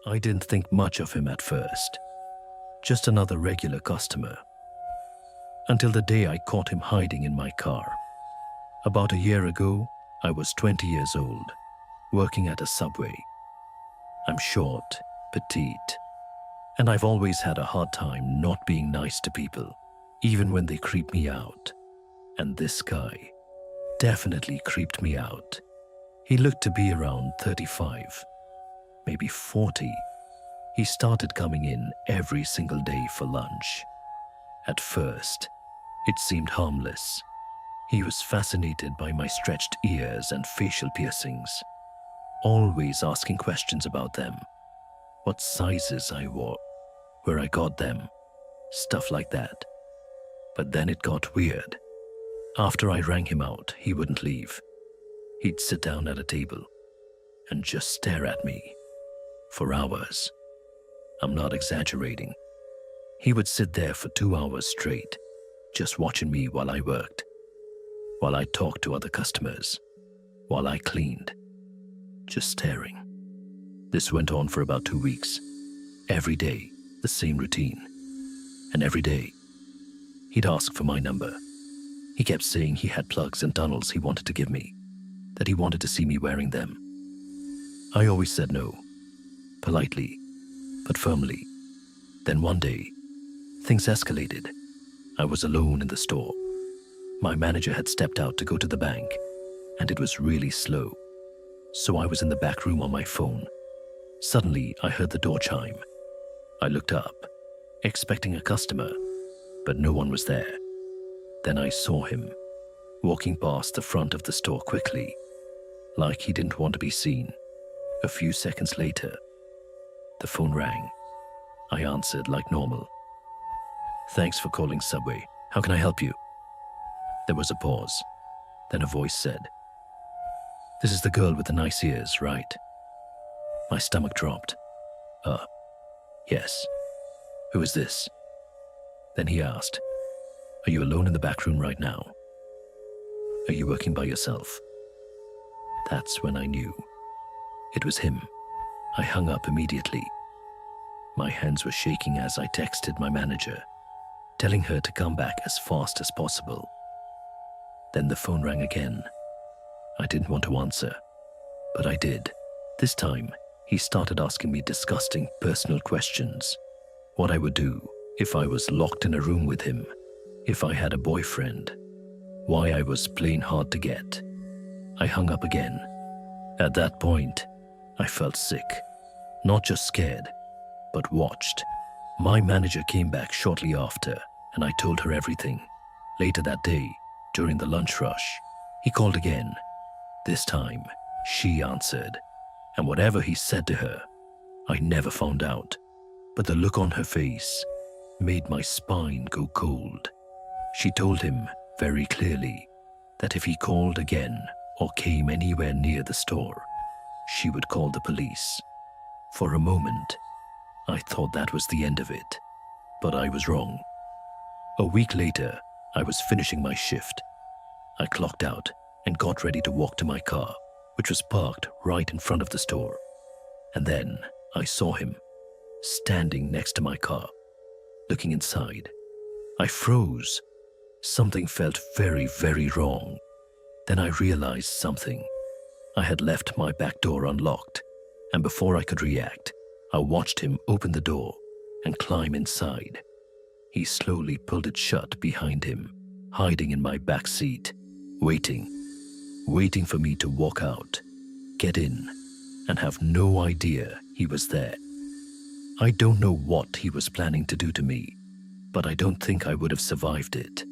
I didn't think much of him at first, just another regular customer, until the day I caught him hiding in my car. About a year ago, I was 20 years old, working at a Subway. I'm short, petite, and I've always had a hard time not being nice to people, even when they creep me out. And this guy definitely creeped me out. He looked to be around 35, maybe 40. He started coming in every single day for lunch. At first, it seemed harmless. He was fascinated by my stretched ears and facial piercings, always asking questions about them, what sizes I wore, where I got them, stuff like that. But then it got weird. After I rang him out, he wouldn't leave. He'd sit down at a table and just stare at me for hours. I'm not exaggerating. He would sit there for 2 hours straight, just watching me while I worked, while I talked to other customers, while I cleaned, just staring. This went on for about 2 weeks. Every day, the same routine. And every day, he'd ask for my number. He kept saying he had plugs and tunnels he wanted to give me, that he wanted to see me wearing them. I always said no, politely, but firmly. Then one day, things escalated. I was alone in the store. My manager had stepped out to go to the bank, and it was really slow. So I was in the back room on my phone. Suddenly, I heard the door chime. I looked up, expecting a customer, but no one was there. Then I saw him, walking past the front of the store quickly, like he didn't want to be seen. A few seconds later, the phone rang. I answered like normal. "Thanks for calling Subway. How can I help you?" There was a pause. Then a voice said, "This is the girl with the nice ears, right?" My stomach dropped. Yes. Who is this?" Then he asked, "Are you alone in the back room right now? Are you working by yourself?" That's when I knew. It was him. I hung up immediately. My hands were shaking as I texted my manager, telling her to come back as fast as possible. Then the phone rang again. I didn't want to answer, but I did. This time, he started asking me disgusting personal questions. What I would do if I was locked in a room with him, if I had a boyfriend, why I was plain hard to get. I hung up again. At that point, I felt sick, not just scared, but watched. My manager came back shortly after, and I told her everything. Later that day, during the lunch rush, he called again. This time, she answered, and whatever he said to her, I never found out, but the look on her face made my spine go cold. She told him very clearly that if he called again or came anywhere near the store, she would call the police. For a moment, I thought that was the end of it, but I was wrong. A week later, I was finishing my shift. I clocked out and got ready to walk to my car, which was parked right in front of the store. And then I saw him, standing next to my car, looking inside. I froze. Something felt very, very wrong. Then I realized something. I had left my back door unlocked, and before I could react, I watched him open the door and climb inside. He slowly pulled it shut behind him, hiding in my back seat, waiting for me to walk out, get in, and have no idea he was there. I don't know what he was planning to do to me, but I don't think I would have survived it.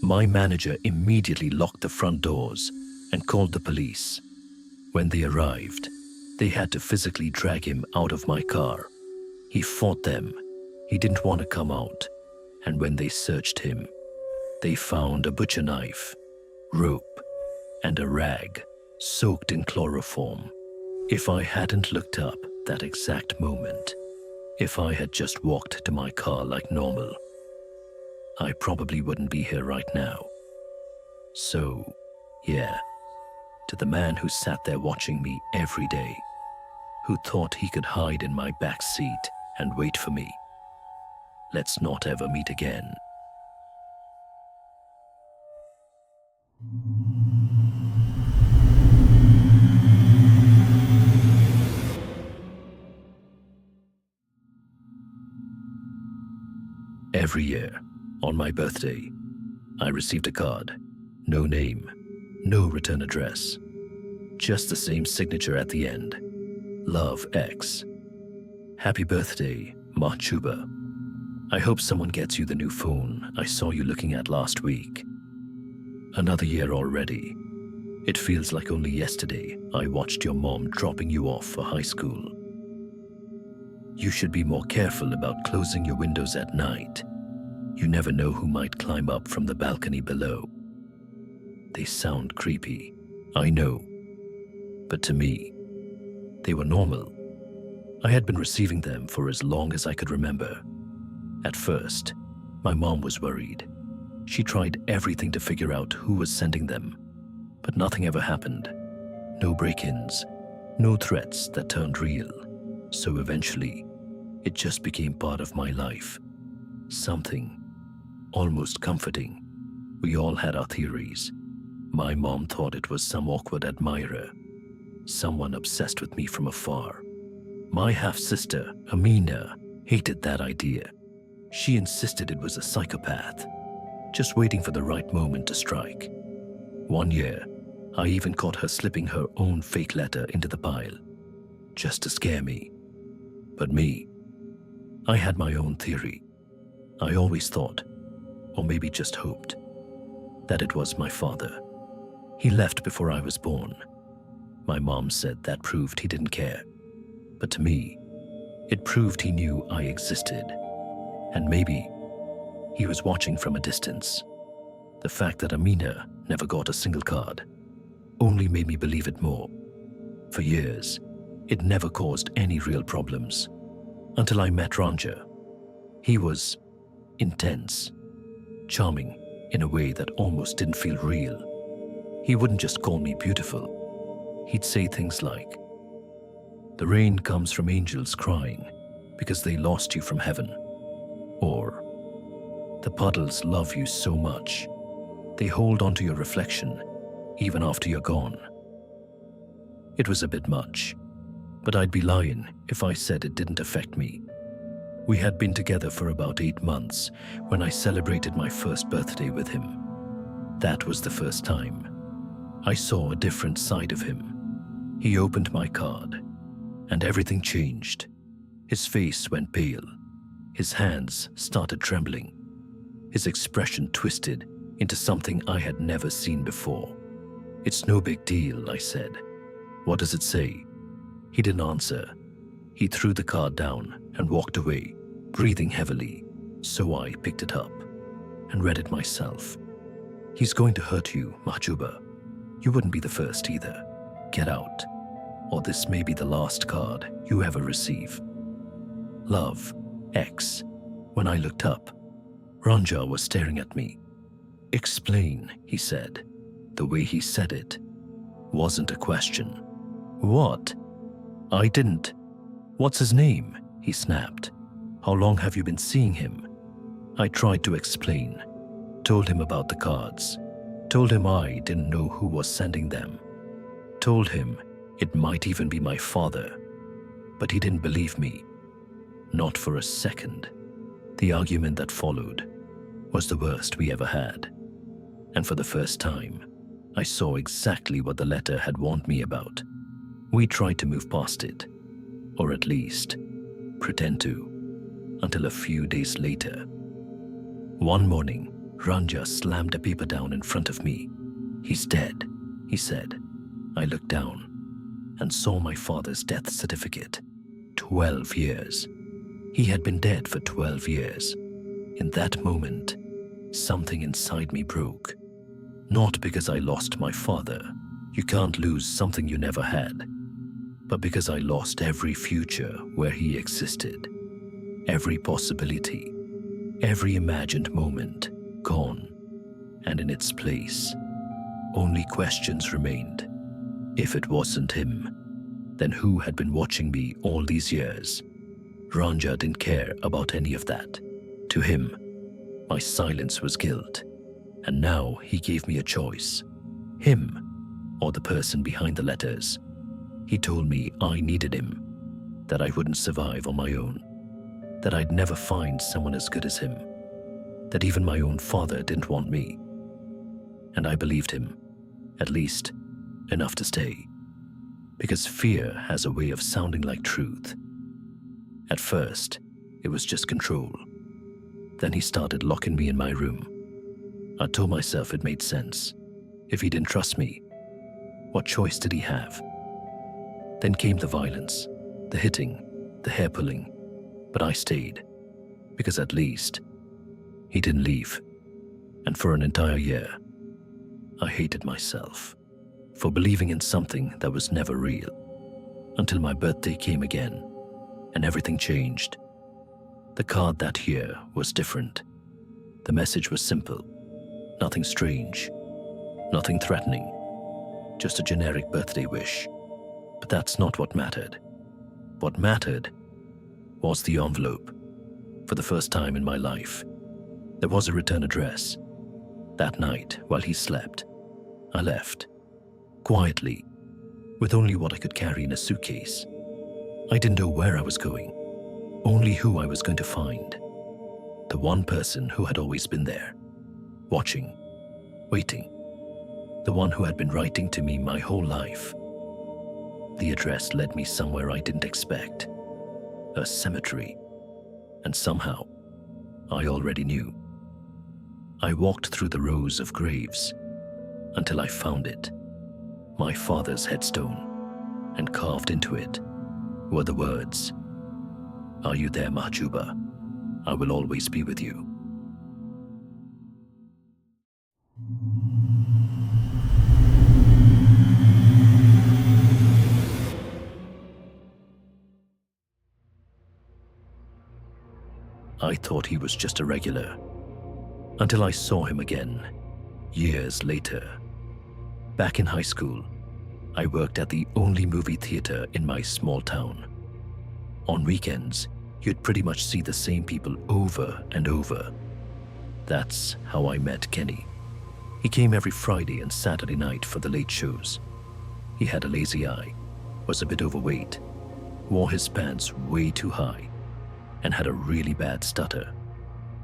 My manager immediately locked the front doors and called the police. When they arrived, they had to physically drag him out of my car. He fought them. He didn't want to come out. And when they searched him, they found a butcher knife, rope, and a rag soaked in chloroform. If I hadn't looked up that exact moment, if I had just walked to my car like normal, I probably wouldn't be here right now. So, yeah, to the man who sat there watching me every day, who thought he could hide in my back seat and wait for me. Let's not ever meet again. Every year, on my birthday, I received a card. No name, no return address. Just the same signature at the end. Love, X. Happy birthday, Machuba. I hope someone gets you the new phone I saw you looking at last week. Another year already. It feels like only yesterday I watched your mom dropping you off for high school. You should be more careful about closing your windows at night. You never know who might climb up from the balcony below. They sound creepy, I know. But to me, they were normal. I had been receiving them for as long as I could remember. At first, my mom was worried. She tried everything to figure out who was sending them, but nothing ever happened. No break-ins, no threats that turned real. So eventually, it just became part of my life. Something almost comforting. We all had our theories. My mom thought it was some awkward admirer, someone obsessed with me from afar. My half-sister, Amina, hated that idea. She insisted it was a psychopath, just waiting for the right moment to strike. One year, I even caught her slipping her own fake letter into the pile, just to scare me. But me, I had my own theory. I always thought, or maybe just hoped, that it was my father. He left before I was born. My mom said that proved he didn't care. But to me, it proved he knew I existed. And maybe he was watching from a distance. The fact that Amina never got a single card only made me believe it more. For years, it never caused any real problems. Until I met Ranja. He was intense, charming in a way that almost didn't feel real. He wouldn't just call me beautiful. He'd say things like, "The rain comes from angels crying because they lost you from heaven." Or, "The puddles love you so much, they hold onto your reflection even after you're gone." It was a bit much, but I'd be lying if I said it didn't affect me. We had been together for about 8 months when I celebrated my first birthday with him. That was the first time I saw a different side of him. He opened my card, and everything changed. His face went pale. His hands started trembling. His expression twisted into something I had never seen before. "It's no big deal," I said. "What does it say?" He didn't answer. He threw the card down and walked away, breathing heavily. So I picked it up and read it myself. "He's going to hurt you, Mahjuba. You wouldn't be the first either. Get out, or this may be the last card you ever receive. Love, X." When I looked up, Ranja was staring at me. "Explain," he said. The way he said it wasn't a question. "What?" "I didn't." "What's his name?" he snapped. "How long have you been seeing him?" I tried to explain, told him about the cards, told him I didn't know who was sending them, told him it might even be my father. But he didn't believe me. Not for a second. The argument that followed was the worst we ever had. And for the first time, I saw exactly what the letter had warned me about. We tried to move past it, or at least pretend to, until a few days later. One morning, Ranja slammed a paper down in front of me. "He's dead," he said. I looked down and saw my father's death certificate. 12 years. He had been dead for 12 years. In that moment, something inside me broke. Not because I lost my father. You can't lose something you never had. But because I lost every future where he existed. Every possibility, every imagined moment, gone. And in its place, only questions remained. If it wasn't him, Then who had been watching me all these years? Ranja didn't care about any of that. To him, my silence was guilt. And now he gave me a choice. Him or the person behind the letters. He told me I needed him, that I wouldn't survive on my own, that I'd never find someone as good as him, that even my own father didn't want me. And I believed him, at least enough to stay, because fear has a way of sounding like truth. At first, it was just control. Then he started locking me in my room. I told myself it made sense. If he didn't trust me, what choice did he have? Then came the violence, the hitting, the hair pulling, but I stayed, because at least he didn't leave. And for an entire year, I hated myself for believing in something that was never real, until my birthday came again, and everything changed. The card that year was different. The message was simple, nothing strange, nothing threatening, just a generic birthday wish. But that's not what mattered. What mattered was the envelope. For the first time in my life, there was a return address. That night, while he slept, I left, quietly, with only what I could carry in a suitcase. I didn't know where I was going, only who I was going to find. The one person who had always been there, watching, waiting. The one who had been writing to me my whole life. The address led me somewhere I didn't expect. A cemetery. And somehow, I already knew. I walked through the rows of graves until I found it. My father's headstone. And carved into it were the words, "Are you there, Mahjuba? I will always be with you." I thought he was just a regular, until I saw him again, years later. Back in high school, I worked at the only movie theater in my small town. On weekends, you'd pretty much see the same people over and over. That's how I met Kenny. He came every Friday and Saturday night for the late shows. He had a lazy eye, was a bit overweight, wore his pants way too high, and had a really bad stutter.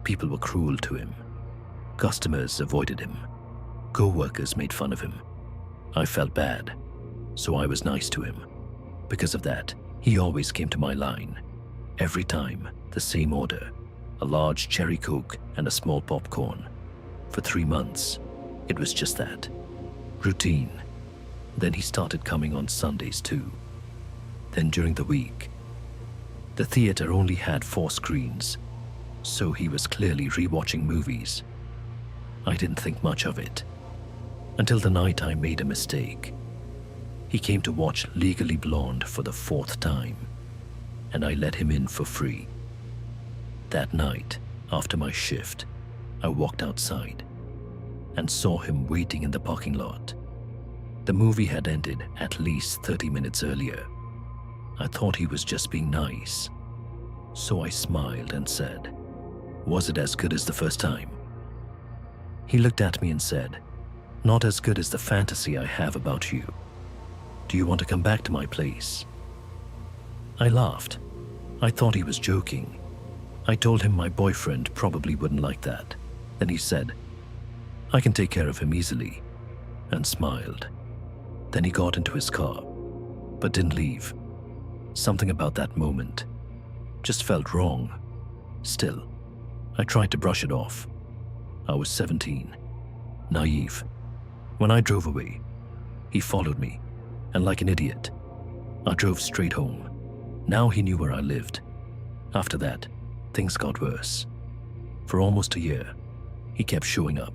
People were cruel to him. Customers avoided him. Co-workers made fun of him. I felt bad, so I was nice to him. Because of that, he always came to my line. Every time, the same order. A large cherry Coke and a small popcorn. For 3 months, it was just that. Routine. Then he started coming on Sundays too. Then during the week, the theater only had 4 screens, so he was clearly rewatching movies. I didn't think much of it, until the night I made a mistake. He came to watch Legally Blonde for the 4th time, and I let him in for free. That night, after my shift, I walked outside and saw him waiting in the parking lot. The movie had ended at least 30 minutes earlier. I thought he was just being nice, so I smiled and said, "Was it as good as the first time?" He looked at me and said, "Not as good as the fantasy I have about you. Do you want to come back to my place?" I laughed. I thought he was joking. I told him my boyfriend probably wouldn't like that. Then he said, "I can take care of him easily," and smiled. Then he got into his car, but didn't leave. Something about that moment just felt wrong. Still, I tried to brush it off. I was 17, naive. When I drove away, he followed me, and like an idiot, I drove straight home. Now he knew where I lived. After that, things got worse. For almost a year, he kept showing up,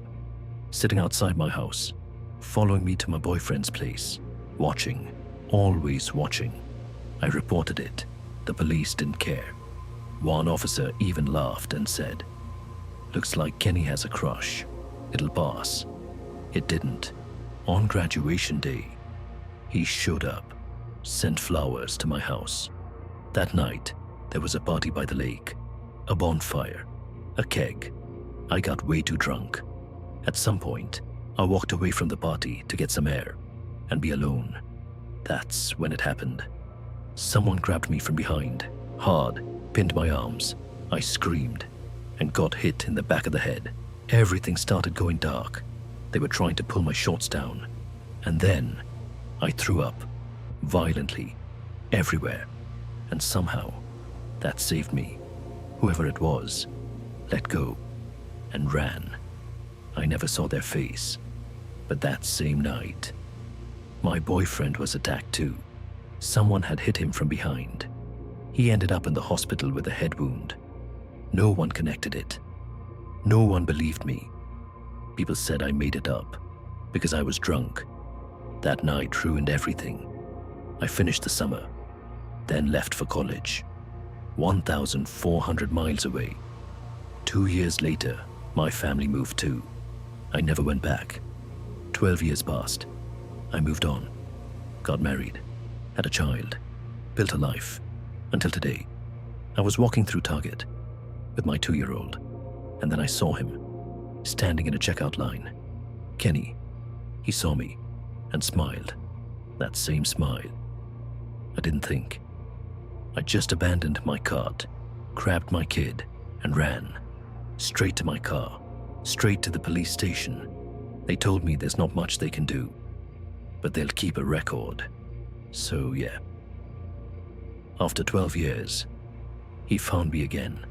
sitting outside my house, following me to my boyfriend's place, watching, always watching. I reported it. The police didn't care. One officer even laughed and said, "Looks like Kenny has a crush. It'll pass." It didn't. On graduation day, he showed up, sent flowers to my house. That night, there was a party by the lake, a bonfire, a keg. I got way too drunk. At some point, I walked away from the party to get some air and be alone. That's when it happened. Someone grabbed me from behind, hard, pinned my arms. I screamed and got hit in the back of the head. Everything started going dark. They were trying to pull my shorts down. And then I threw up, violently, everywhere. And somehow, that saved me. Whoever it was, let go and ran. I never saw their face. But that same night, my boyfriend was attacked too. Someone had hit him from behind. He ended up in the hospital with a head wound. No one connected it. No one believed me. People said I made it up because I was drunk. That night ruined everything. I finished the summer, then left for college, 1,400 miles away. 2 years later, my family moved too. I never went back. 12 years passed. I moved on, got married, had a child, built a life, until today. I was walking through Target with my 2-year-old, and then I saw him, standing in a checkout line. Kenny. He saw me and smiled. That same smile. I didn't think. I just abandoned my cart, grabbed my kid, and ran. Straight to my car, straight to the police station. They told me there's not much they can do, but they'll keep a record. So yeah. After 12 years, he found me again.